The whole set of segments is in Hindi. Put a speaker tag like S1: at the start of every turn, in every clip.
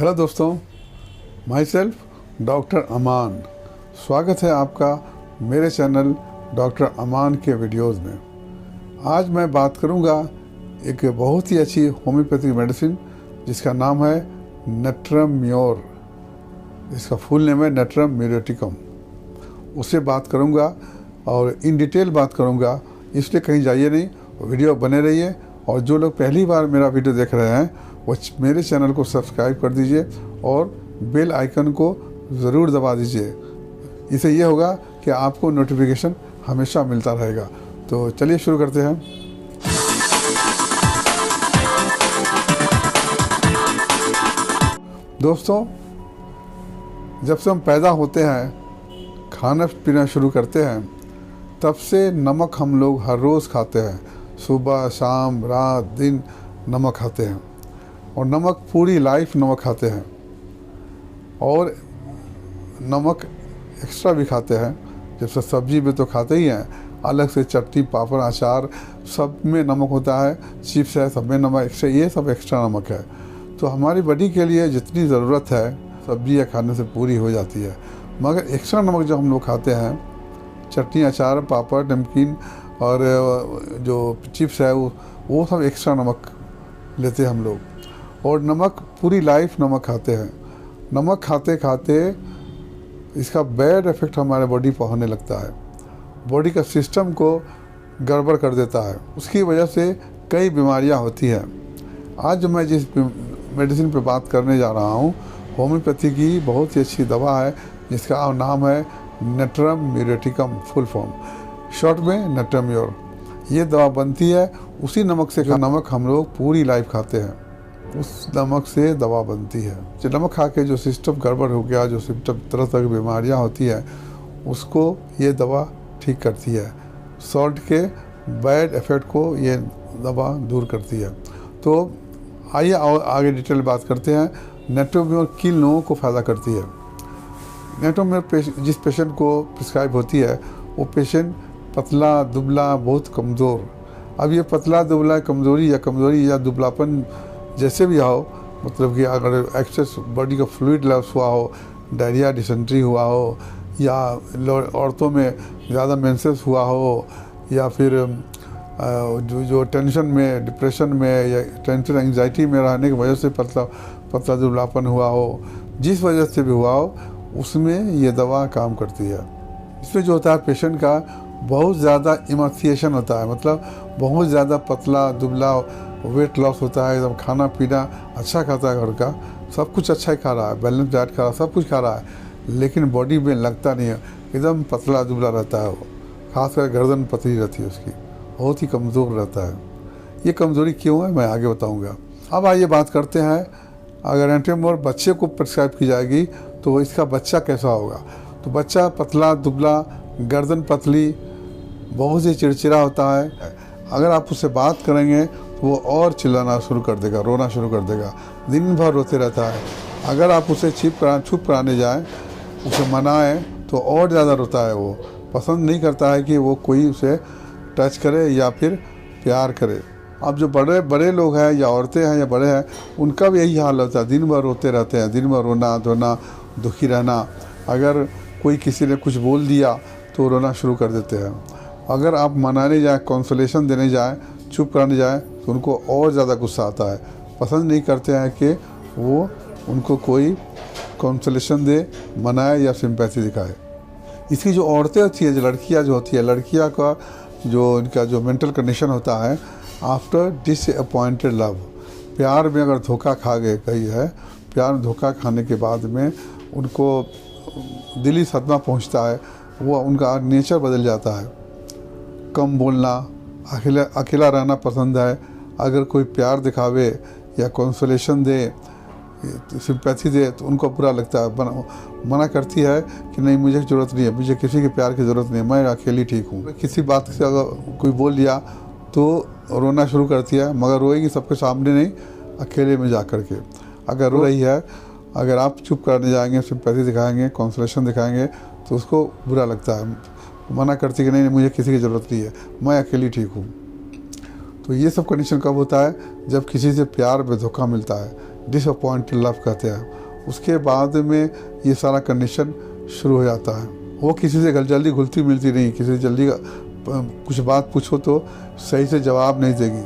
S1: हेलो दोस्तों, माई सेल्फ डॉक्टर अमान। स्वागत है आपका मेरे चैनल डॉक्टर अमान के वीडियोस में। आज मैं बात करूंगा एक बहुत ही अच्छी होम्योपैथिक मेडिसिन जिसका नाम है नेट्रम म्योर। इसका फुल नेम है नेट्रम म्यूरेटिकम। उससे बात करूंगा और इन डिटेल बात करूंगा, इसलिए कहीं जाइए नहीं, वीडियो बने रहिए। और जो लोग पहली बार मेरा वीडियो देख रहे हैं वो मेरे चैनल को सब्सक्राइब कर दीजिए और बेल आइकन को ज़रूर दबा दीजिए। इससे ये होगा कि आपको नोटिफिकेशन हमेशा मिलता रहेगा। तो चलिए शुरू करते हैं। दोस्तों, जब से हम पैदा होते हैं, खाना पीना शुरू करते हैं, तब से नमक हम लोग हर रोज़ खाते हैं। सुबह शाम रात दिन नमक खाते हैं और नमक पूरी लाइफ नमक खाते हैं। और नमक एक्स्ट्रा भी खाते हैं, जैसे सब्जी में तो खाते ही हैं, अलग से चटनी पापड़ अचार सब में नमक होता है, चिप्स है सब में नमक एक्स्ट्रा, ये सब एक्स्ट्रा नमक है। तो हमारी बॉडी के लिए जितनी ज़रूरत है सब्जी या खाने से पूरी हो जाती है। मगर एक्स्ट्रा नमक जो हम लोग खाते हैं, चटनी अचार पापड़ नमकीन और जो चिप्स है वो सब एक्स्ट्रा नमक लेते हैं हम लोग। और नमक पूरी लाइफ नमक खाते हैं। नमक खाते खाते इसका बैड इफ़ेक्ट हमारे बॉडी पर होने लगता है, बॉडी का सिस्टम को गड़बड़ कर देता है। उसकी वजह से कई बीमारियां होती हैं। आज मैं जिस मेडिसिन पे बात करने जा रहा हूँ, होम्योपैथी की बहुत ही अच्छी दवा है जिसका नाम है नेट्रम म्यूरेटिकम, फुल फॉर्म शॉर्ट में नेट्रम म्योर। ये दवा बनती है उसी नमक से, जो नमक हम लोग पूरी लाइफ खाते हैं, उस नमक से दवा बनती है। जो नमक खा के जो सिस्टम गड़बड़ हो गया, जो सिस्टम तरह तरह की बीमारियां होती हैं, उसको ये दवा ठीक करती है। सॉल्ट के बैड इफ़ेक्ट को ये दवा दूर करती है। तो आइए आगे डिटेल बात करते हैं। नेट्रम म्योर किन लोगों को फ़ायदा करती है। नेट्रम म्योर जिस पेशेंट को प्रिस्क्राइब होती है वो पेशेंट पतला दुबला बहुत कमज़ोर। अब ये पतला दुबला कमज़ोरी या दुबलापन जैसे भी हो, मतलब कि अगर एक्सेस बॉडी का फ्लूइड लॉस हुआ हो, डायरिया डिसेंट्री हुआ हो, या औरतों में ज़्यादा मेंसेस हुआ हो, या फिर जो टेंशन में डिप्रेशन में या टेंशन एंजाइटी में रहने की वजह से पतला दुबलापन हुआ हो, जिस वजह से भी हुआ हो, उसमें ये दवा काम करती है। इसमें जो होता है पेशेंट का बहुत ज़्यादा इमासिएशन होता है, मतलब बहुत ज़्यादा पतला दुबला वेट लॉस होता है। एकदम खाना पीना अच्छा खाता है, घर का सब कुछ अच्छा ही खा रहा है, बैलेंस डाइट खा रहा है, सब कुछ खा रहा है, लेकिन बॉडी में लगता नहीं है, एकदम पतला दुबला रहता है। वो खासकर गर्दन पतली रहती है उसकी, बहुत ही कमज़ोर रहता है। ये कमज़ोरी क्यों है मैं आगे बताऊँगा। अब आइए बात करते हैं, अगर नेट्रम म्योर बच्चे को प्रिस्क्राइब की जाएगी तो इसका बच्चा कैसा होगा। तो बच्चा पतला दुबला, गर्दन पतली, बहुत ही चिड़चिड़ा होता है। अगर आप उससे बात करेंगे तो वो और चिल्लाना शुरू कर देगा, रोना शुरू कर देगा, दिन भर रोते रहता है। अगर आप उसे चुप कराने जाएं, उसे मनाएं, तो और ज़्यादा रोता है। वो पसंद नहीं करता है कि वो कोई उसे टच करे या फिर प्यार करे। अब जो बड़े लोग हैं या औरतें हैं या बड़े हैं, उनका भी यही हाल होता है, दिन भर रोते रहते हैं, दिन भर रोना धोना दुखी रहना। अगर कोई किसी ने कुछ बोल दिया तो रोना शुरू कर देते हैं। अगर आप मनाने जाएँ, कंसोलेशन देने जाएँ, चुप कराने जाएँ, तो उनको और ज़्यादा गुस्सा आता है। पसंद नहीं करते हैं कि वो उनको कोई कंसोलेशन दे, मनाए या सिंपैथी दिखाए। इसकी जो औरतें होती है, जो लड़कियाँ जो होती है, लड़कियाँ का जो इनका जो मेंटल कंडीशन होता है, आफ्टर डिसअपॉइंटेड लव, प्यार में अगर धोखा खा गए कही है, प्यार में धोखा खाने के बाद में उनको दिली सदमा पहुंचता है, वो उनका नेचर बदल जाता है। कम बोलना, अकेला रहना पसंद है। अगर कोई प्यार दिखावे या कंसोलेशन दे, सिंपैथी दे, तो उनको बुरा लगता है। मना करती है कि नहीं, मुझे ज़रूरत नहीं है, मुझे किसी के प्यार की ज़रूरत नहीं है, मैं अकेली ठीक हूँ। किसी बात से अगर कोई बोल दिया तो रोना शुरू करती है, मगर रोएगी सबके सामने नहीं, अकेले में जा कर के। अगर रो रही है, अगर आप चुप करने जाएंगे, सिंपैथी दिखाएंगे, कंसोलेशन दिखाएंगे, तो उसको बुरा लगता है। मना करती कि नहीं, मुझे किसी की ज़रूरत नहीं है, मैं अकेली ठीक हूँ। तो ये सब कंडीशन कब होता है, जब किसी से प्यार में धोखा मिलता है डिसअपॉइंटेड लव कहते हैं। उसके बाद में ये सारा कंडीशन शुरू हो जाता है। वो किसी से जल्दी घुलती मिलती नहीं, किसी से जल्दी कुछ बात पूछो तो सही से जवाब नहीं देगी,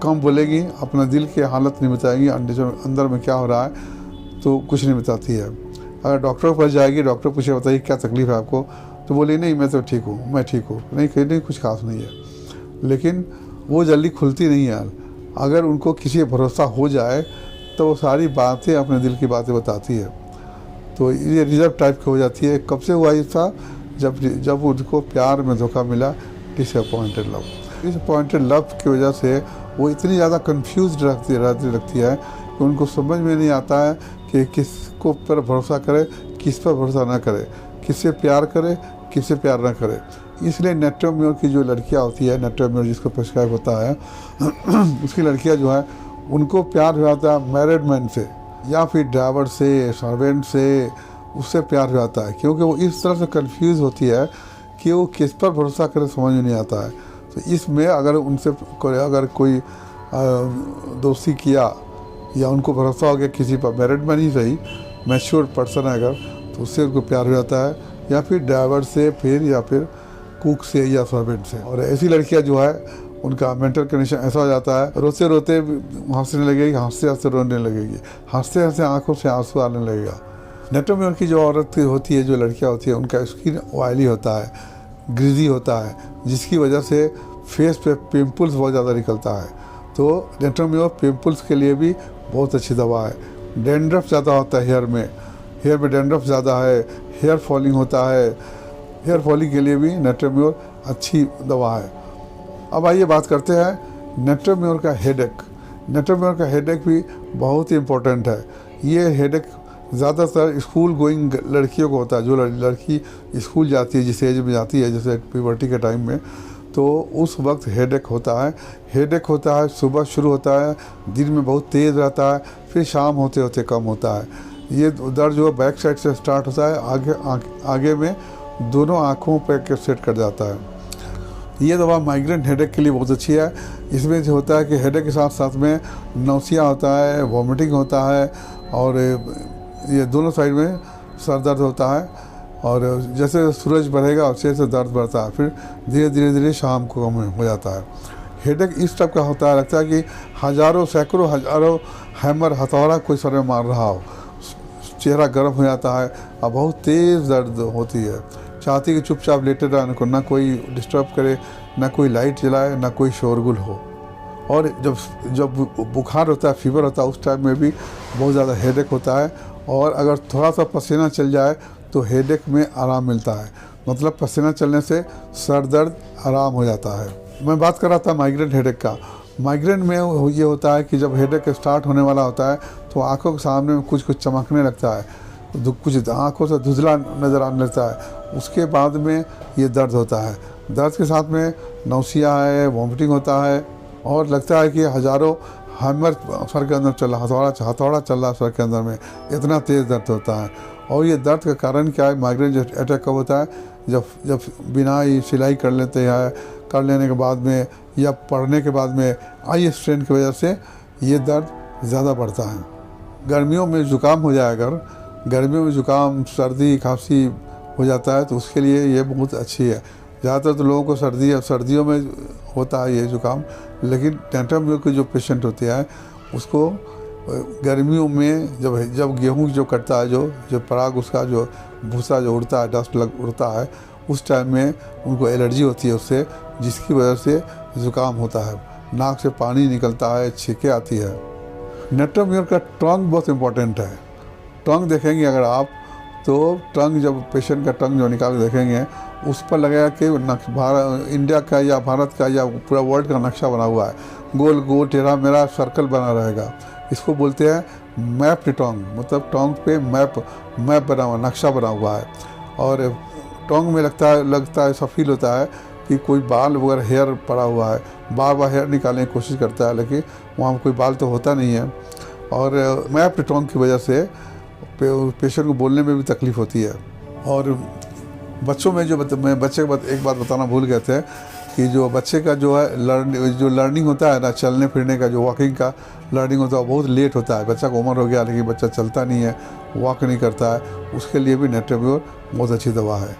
S1: कम बोलेगी, अपना दिल की हालत नहीं बताएगी, अंदर में क्या हो रहा है तो कुछ नहीं बताती है। अगर डॉक्टर के पास जाएगी, डॉक्टर पूछे बताइए क्या तकलीफ़ है आपको, तो बोली नहीं मैं तो ठीक हूँ, मैं ठीक हूँ, नहीं कहीं नहीं कुछ खास नहीं है। लेकिन वो जल्दी खुलती नहीं है। अगर उनको किसी पर भरोसा हो जाए तो वो सारी बातें अपने दिल की बातें बताती है। तो ये रिजर्व टाइप की हो जाती है। कब से हुआ ये था? जब उनको प्यार में धोखा मिला, डिसअपॉइंटेड लव। डिसअपॉइंटेड लव की वजह से वो इतनी ज़्यादा कंफ्यूज रहती है कि उनको समझ में नहीं आता है कि किसको पर भरोसा करे, किस पर भरोसा ना करे, किससे प्यार करे, किससे प्यार ना करे। इसलिए नेट्रोम्योर की जो लड़कियां होती है, नेट्रोम्योर जिसको प्रिस्क्राइब होता है उसकी लड़कियां जो है उनको प्यार हो जाता है मैरिड मैन से या फिर ड्राइवर से, सर्वेंट से, उससे प्यार हो जाता है। क्योंकि वो इस तरह से कंफ्यूज होती है कि वो किस पर भरोसा करे समझ में नहीं आता है। तो इसमें अगर कोई दोस्ती किया या उनको भरोसा हो गया किसी पर, मैरिड मैन ही सही, मैच्योर पर्सन है अगर, तो उससे उनको प्यार हो जाता है, या फिर ड्राइवर से, या फिर कुक से या सर्वेंट से। और ऐसी लड़कियां जो है उनका मेंटल कंडीशन ऐसा हो जाता है, रोते रोते हंसने लगेगी, हंसते हंसते रोने लगेगी, हंसते हंसते आंखों से आंसू आने लगेगा। नेट्रोम्योर की जो औरत होती है, जो लड़कियां होती है, उनका स्किन ऑयली होता है, ग्रीजी होता है, जिसकी वजह से फेस पे पिंपल्स बहुत ज़्यादा निकलता है। तो नेट्रोम्योर पिंपल्स के लिए भी बहुत अच्छी दवा है। डेंड्रफ ज़्यादा होता है हेयर में डेंड्रफ ज़्यादा है, हेयर फॉलिंग होता है, हेयर फॉलिंग के लिए भी नेट्रोम्योर अच्छी दवा है। अब आइए बात करते हैं नेट्रोम्योर का हेडेक। नेट्रोम्योर का हेडेक भी बहुत ही इम्पोर्टेंट है। ये हेडेक ज़्यादातर स्कूल गोइंग लड़कियों को होता है। जो लड़की स्कूल जाती है, जिस एज में जाती है, जैसे प्यूबर्टी के टाइम में, तो उस वक्त हेडेक होता है। हेडेक होता है, सुबह शुरू होता है, दिन में बहुत तेज़ रहता है, फिर शाम होते होते कम होता है। ये दर्द जो बैक साइड से स्टार्ट होता है, आगे में दोनों आँखों पर सेट कर जाता है। ये दवा माइग्रेन हेडेक के लिए बहुत अच्छी है। इसमें जो होता है कि हेडेक के साथ साथ में नौसिया होता है, वॉमिटिंग होता है, और ये दोनों साइड में सर दर्द होता है, और जैसे सूरज बढ़ेगा उससे दर्द बढ़ता है, फिर धीरे धीरे शाम को कम हो जाता है। हेडेक इस टाइप का होता है, लगता है कि सैकड़ों हज़ारों हैमर, हथौड़ा कोई सर में मार रहा हो, चेहरा गर्म हो जाता है और बहुत तेज़ दर्द होती है। चाहती कि चुपचाप लेटे रहे, उनको ना कोई डिस्टर्ब करे, ना कोई लाइट जलाए, ना कोई शोरगुल हो। और जब बुखार होता है, फीवर होता है, उस टाइम में भी बहुत ज़्यादा हेडेक होता है। और अगर थोड़ा सा पसीना चल जाए तो हेडेक में आराम मिलता है। मतलब पसीना चलने से सर दर्द आराम हो जाता है। मैं बात कर रहा था माइग्रेन हेडेक का। माइग्रेन में ये होता है कि जब हेडेक स्टार्ट होने वाला होता है तो आँखों के सामने में कुछ चमकने लगता है, कुछ आँखों से धुंधला नज़र आने लगता है। उसके बाद में ये दर्द होता है। दर्द के साथ में नौसिया है, वॉमिटिंग होता है, और लगता है कि हज़ारों हैमर सर के अंदर चल रहा, हथौड़ा चल रहा सर के अंदर में, इतना तेज़ दर्द होता है। और ये दर्द का कारण क्या है? माइग्रेन जो अटैक कब होता है? जब बिना सिलाई कर लेते हैं, कर लेने के बाद में या पढ़ने के बाद में आई स्ट्रेन की वजह से ये दर्द ज़्यादा बढ़ता है। गर्मियों में ज़ुकाम हो जाए, अगर गर्मियों में ज़ुकाम, सर्दी, खांसी हो जाता है तो उसके लिए ये बहुत अच्छी है। ज़्यादातर तो लोगों को सर्दियों में होता है ये ज़ुकाम, लेकिन नेट्रोम्योर के जो पेशेंट होते हैं उसको गर्मियों में जब गेहूँ जो कटता है, जो पराग उसका जो भूसा जो उड़ता है, डस्ट उड़ता है, उस टाइम में उनको एलर्जी होती है उससे, जिसकी वजह से ज़ुकाम होता है, नाक से पानी निकलता है, छींकें आती है। नेट्रोम्योर का टंग बहुत इम्पोर्टेंट है। टंग देखेंगे अगर आप, तो टंग जब पेशेंट का टंग जो निकाल के देखेंगे, उस पर लगेगा कि इंडिया का या भारत का या पूरा वर्ल्ड का नक्शा बना हुआ है, गोल गोल टेढ़ा मेरा सर्कल बना रहेगा। इसको बोलते हैं मैप्ड टंग, मतलब टंग पे मैप बना हुआ, नक्शा बना हुआ है। और टंग में लगता है ऐसा फील होता है कि कोई बाल वगैरह हेयर पड़ा हुआ है, बार बार हेयर निकालने की कोशिश करता है, लेकिन वहाँ कोई बाल तो होता नहीं है। और मैप्ड टंग की वजह से पेशेंट को बोलने में भी तकलीफ़ होती है। और बच्चों में मैं बच्चे को एक बात बताना भूल गए थे कि जो बच्चे का जो है लर्निंग होता है ना, चलने फिरने का, जो वॉकिंग का लर्निंग होता है वो बहुत लेट होता है। बच्चा को उम्र हो गया लेकिन बच्चा चलता नहीं है, वॉक नहीं करता है, उसके लिए भी नेट्रोम्योर बहुत अच्छी दवा है।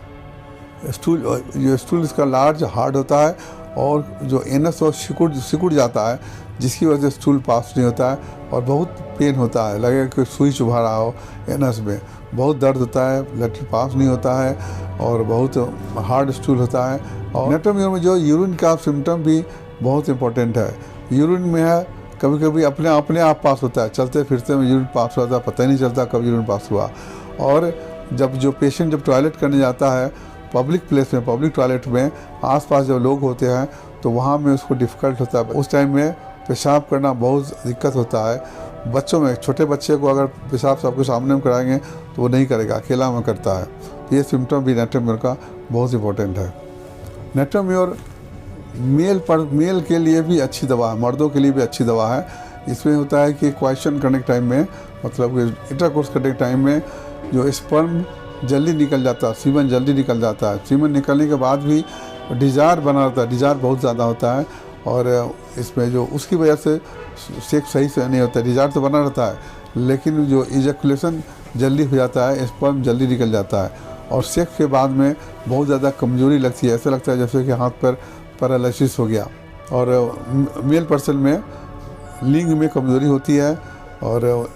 S1: स्टूल इसका लार्ज हार्ड होता है और जो एनस और सिकुड़ जाता है, जिसकी वजह से स्टूल पास नहीं होता है और बहुत पेन होता है, लगेगा कि सुई चुभा रहा हो एनस में, बहुत दर्द होता है, लैट्रिन पास नहीं होता है और बहुत हार्ड स्टूल होता है। और नेट्रोम्योर में जो यूरिन का सिम्टम भी बहुत इंपॉर्टेंट है। यूरिन में है कभी कभी अपने आप पास होता है, चलते फिरते में यूरिन पास होता है, पता ही नहीं चलता कब यूरिन पास हुआ। और जब पेशेंट टॉयलेट करने जाता है पब्लिक प्लेस में, पब्लिक टॉयलेट में, आसपास जब लोग होते हैं तो वहाँ में उसको डिफ़िकल्ट होता है, उस टाइम में पेशाब करना बहुत दिक्कत होता है। बच्चों में, छोटे बच्चे को अगर पेशाब सबके सामने में कराएंगे तो वो नहीं करेगा, अकेला में करता है। तो ये सिम्टम भी नेट्रोम्योर का बहुत इंपॉर्टेंट है। नेट्रोम्योर मेल के लिए भी अच्छी दवा है, मर्दों के लिए भी अच्छी दवा है। इसमें होता है कि क्वेश्चन करने के टाइम में, मतलब इंटरकोर्स करने के टाइम में जो स्पर्म जल्दी निकल जाता है, सीमन जल्दी निकल जाता है, सीमन निकलने के बाद भी डिज़ायर बना रहता है, डिज़ायर बहुत ज़्यादा होता है और इसमें जो उसकी वजह से सेक्स सही से नहीं होता है। डिज़ायर तो बना रहता है लेकिन जो इजैकुलेशन जल्दी हो जाता है, स्पर्म जल्दी निकल जाता है और सेक्स के बाद में बहुत ज़्यादा कमज़ोरी लगती है, ऐसा लगता है जैसे कि हाथ पर पैरालिसिस हो गया। और मेल पर्सन में लिंग में कमज़ोरी होती है और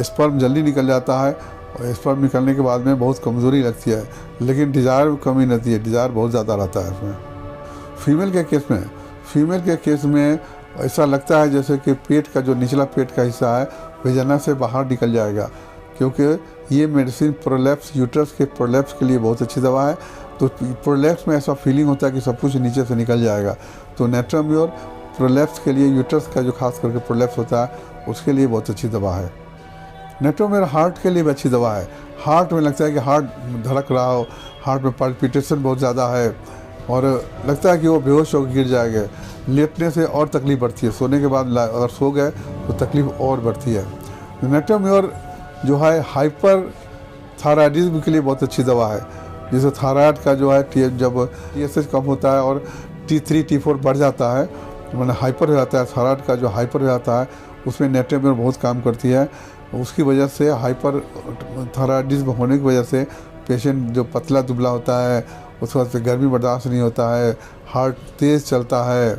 S1: स्पर्म जल्दी निकल जाता है और स्पर्म निकलने के बाद में बहुत कमज़ोरी लगती है, लेकिन डिज़ायर में कमी नहीं है, डिज़ायर बहुत ज़्यादा रहता है इसमें। फीमेल के केस में ऐसा लगता है जैसे कि पेट का जो निचला पेट का हिस्सा है वेजाना से बाहर निकल जाएगा, क्योंकि ये मेडिसिन प्रोलैप्स, यूट्रस के प्रोलैप्स के लिए बहुत अच्छी दवा है। तो प्रोलैप्स में ऐसा फीलिंग होता है कि सब कुछ नीचे से निकल जाएगा। तो नेट्रोम्योर प्रोलैप्स के लिए, यूट्रस का जो खास करके प्रोलैप्स होता है उसके लिए बहुत अच्छी दवा है। नेट्रोम्योर हार्ट के लिए भी अच्छी दवा है। हार्ट में लगता है कि हार्ट धड़क रहा हो, हार्ट में पल्पिटेशन बहुत ज़्यादा है और लगता है कि वो बेहोश होकर गिर जाएगा, लेटने से और तकलीफ बढ़ती है, सोने के बाद अगर सो गए तो तकलीफ और बढ़ती है। नेट्रोम्योर जो है हाइपर थायराइडिज्म के लिए बहुत अच्छी दवा है। जैसे थायराइड का जो है जब TSH कम होता है और T3 T4 बढ़ जाता है, मैंने हाइपर हो जाता है, थायराइड का जो हाइपर हो जाता है उसमें नेट्रोम्योर बहुत काम करती है। उसकी वजह से हाइपर थायराइडिज्म होने की वजह से पेशेंट जो पतला दुबला होता है, उसके बाद से गर्मी बर्दाश्त नहीं होता है, हार्ट तेज़ चलता है,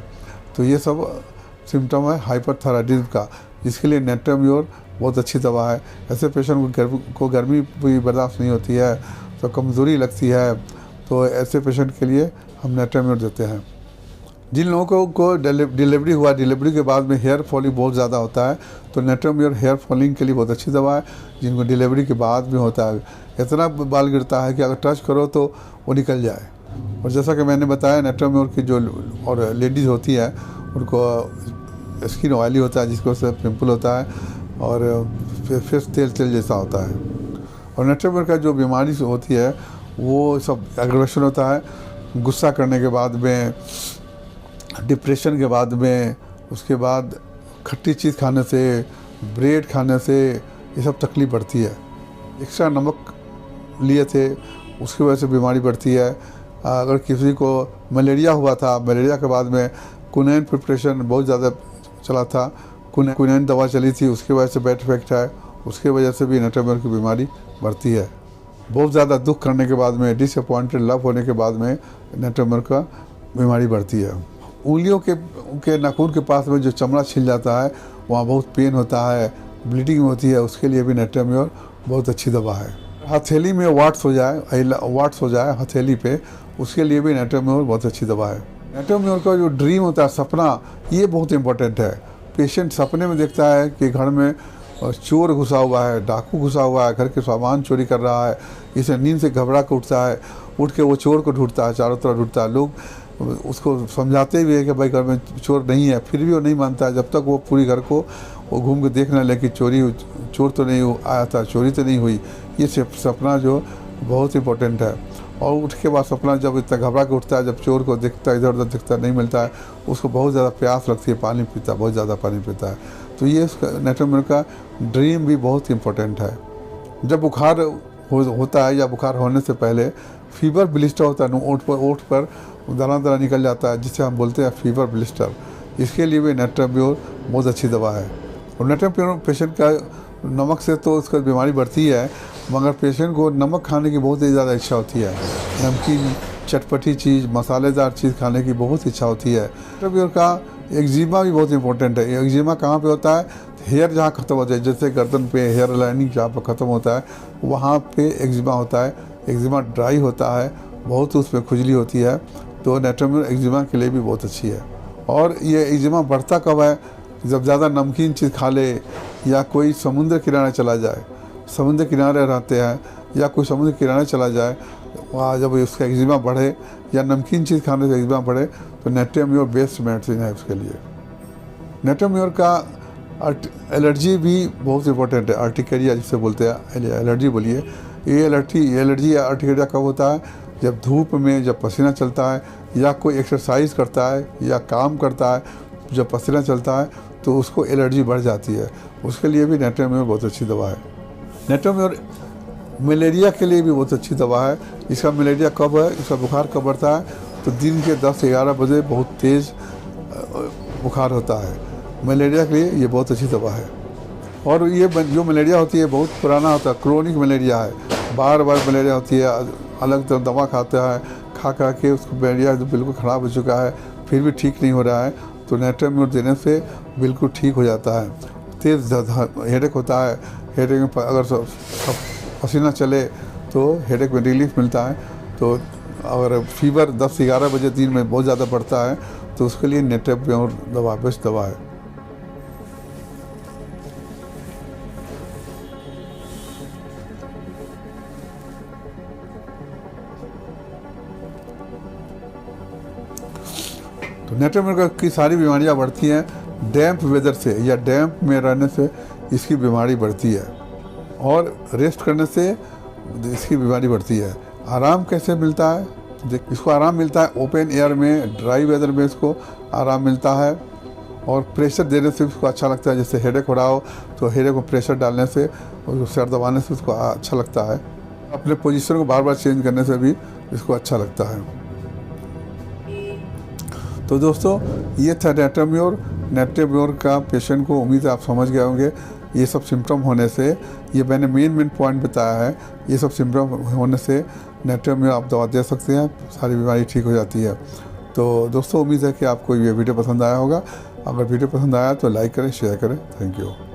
S1: तो ये सब सिम्टम है हाइपर थायराइडिज्म का, जिसके लिए नेट्रोम्योर बहुत अच्छी दवा है। ऐसे पेशेंट को गर्मी भी बर्दाश्त नहीं होती है, तो कमज़ोरी लगती है, तो ऐसे पेशेंट के लिए हम नेट्रोम्योर देते हैं। जिन लोगों को डिलीवरी के बाद में हेयर फॉलिंग बहुत ज़्यादा होता है, तो नेट्रोम्योर हेयर फॉलिंग के लिए बहुत अच्छी दवा है। जिनको डिलीवरी के बाद में होता है, इतना बाल गिरता है कि अगर टच करो तो वो निकल जाए। और जैसा कि मैंने बताया, नेट्रोम्योर की जो और लेडीज़ होती है उनको स्किन ऑयली होता है, जिसकी वजह से पिम्पल होता है और फेस तेल जैसा होता है। और नेट्रोम्योर का जो बीमारी होती है वो सब एग्रेवेशन होता है, गुस्सा करने के बाद में, डिप्रेशन के बाद में, उसके बाद खट्टी चीज़ खाने से, ब्रेड खाने से ये सब तकलीफ बढ़ती है। एक्स्ट्रा नमक लिए थे उसकी वजह से बीमारी बढ़ती है। अगर किसी को मलेरिया हुआ था, मलेरिया के बाद में क्विनाइन प्रिपरेशन बहुत ज़्यादा चला था, क्विनाइन दवा चली थी, उसकी वजह से बैड इफेक्ट है, उसकी वजह से भी नेट्रोम्योर की बीमारी बढ़ती है। बहुत ज़्यादा दुख करने के बाद में, डिसअपॉइंटेड लव होने के बाद में नेट्रोम्योर का बीमारी बढ़ती है। उंगलियों के नाखून के पास में जो चमड़ा छिल जाता है वहाँ बहुत पेन होता है, ब्लीडिंग होती है, उसके लिए भी नेट्रोम्योर बहुत अच्छी दवा है। हथेली में वाट्स हो जाए हथेली पे, उसके लिए भी नेट्रोम्योर बहुत अच्छी दवा है। नेट्रोम्योर का जो ड्रीम होता है, सपना, ये बहुत इंपॉर्टेंट है। पेशेंट सपने में देखता है कि घर में चोर घुसा हुआ है, डाकू घुसा हुआ है, घर के सामान चोरी कर रहा है, इसे नींद से घबरा कर उठता है, उठ के वो चोर को ढूंढता है, चारों तरफ ढूंढता है। लोग उसको समझाते भी है कि भाई घर में चोर नहीं है, फिर भी वो नहीं मानता है, जब तक वो पूरी घर को वो घूम के देख ना ले कि चोर तो नहीं आया था, चोरी तो नहीं हुई। ये सपना जो बहुत इंपॉर्टेंट है। और उठ के बाद सपना जब इतना घबरा के उठता है, जब चोर को दिखता है, इधर उधर दिखता नहीं मिलता है, उसको बहुत ज़्यादा प्यास लगती है, पानी पीता है, बहुत ज़्यादा पानी पीता है। तो ये नेट्रोम्योर का ड्रीम भी बहुत इंपॉर्टेंट है। जब बुखार होता है या बुखार होने से पहले फीवर ब्लिस्टर होता है ओठ पर दाना दाना निकल जाता है, जिसे हम बोलते हैं फीवर ब्लिस्टर। इसके लिए भी नेट्रोम्योर बहुत अच्छी दवा है। और नेट्रोम्योर पेशेंट का नमक से तो उसका बीमारी बढ़ती है, मगर पेशेंट को नमक खाने की बहुत ही ज़्यादा इच्छा होती है। नमकीन चटपटी चीज़, मसालेदार चीज़ खाने की बहुत इच्छा होती है। नेट्रोम्योर का एक्जिमा भी बहुत इंपॉर्टेंट है। एक्जिमा कहाँ पे होता है? हेयर जहाँ ख़त्म होता है, जैसे गर्दन पे हेयर लाइनिंग जहाँ पर ख़त्म होता है वहाँ पे एक्जिमा होता है। एक्जिमा ड्राई होता है, बहुत उसमें खुजली होती है, तो नेट्रोम्योर एक्जिमा के लिए भी बहुत अच्छी है। और ये एक्जिमा बढ़ता कब है? जब ज़्यादा नमकीन चीज़ खा ले, या कोई समुद्र किनारे चला जाए, समुद्र किनारे रहते हैं या कोई समुद्र किनारे चला जाए, वहाँ जब उसका एक्जिमा बढ़े या नमकीन चीज़ खाने से एक्जिमा बढ़े, तो नेट्रोम्योर बेस्ट मेडिसिन है उसके लिए। नेट्रोम्योर का एलर्जी भी बहुत इंपॉर्टेंट है। अर्टिकेरिया जिसे बोलते हैं, एलर्जी बोलिए। ये एलर्जी या अर्टिकेरिया कब होता है? जब धूप में जब पसीना चलता है, या कोई एक्सरसाइज करता है या काम करता है, जब पसीना चलता है तो उसको एलर्जी बढ़ जाती है। उसके लिए भी नेट्रोम्योर बहुत अच्छी दवा है। नेट्रोम्योर मलेरिया के लिए भी बहुत अच्छी दवा है। इसका मलेरिया कब है, इसका बुखार कब बढ़ता है? तो दिन के 10 से 11 बजे बहुत तेज़ बुखार होता है। मलेरिया के लिए ये बहुत अच्छी दवा है। और ये जो मलेरिया होती है बहुत पुराना होता है, क्रोनिक मलेरिया है, बार बार मलेरिया होती है, अलग तरह दवा खाता है, खा के उसको मलेरिया बिल्कुल ख़राब हो चुका है, फिर भी ठीक नहीं हो रहा है, तो नेट्रोम्योर देने से बिल्कुल ठीक हो जाता है। तेज़ हेडेक होता है, हेडेक में अगर पसीना चले तो हेडेक में रिलीफ मिलता है। तो अगर फीवर 10 से 11 बजे दिन में बहुत ज़्यादा बढ़ता है तो उसके लिए नेट्रोम्योर दवा बेस्ट दवा है। तो नेट्रोम्योर की सारी बीमारियां बढ़ती हैं डैम्प वेदर से या डैम्प में रहने से, इसकी बीमारी बढ़ती है। और रेस्ट करने से इसकी बीमारी बढ़ती है। आराम कैसे मिलता है? इसको आराम मिलता है ओपन एयर में, ड्राई वेदर में इसको आराम मिलता है। और प्रेशर देने से उसको अच्छा लगता है। जैसे हेडेक हो रहा हो तो हेडेक को प्रेशर डालने से और सर दबाने से उसको अच्छा लगता है। अपने पोजीशन को बार बार चेंज करने से भी इसको अच्छा लगता है। तो दोस्तों, ये था नेट्रोम्योर का पेशेंट को उम्मीद है आप समझ गए होंगे। ये सब सिम्टम होने से, ये मैंने मेन पॉइंट बताया है, ये सब सिम्टम होने से नेट्रोम्योर आप दवा दे सकते हैं, सारी बीमारी ठीक हो जाती है। तो दोस्तों, उम्मीद है कि आपको ये वीडियो पसंद आया होगा। अगर वीडियो पसंद आया तो लाइक करें, शेयर करें। Thank you.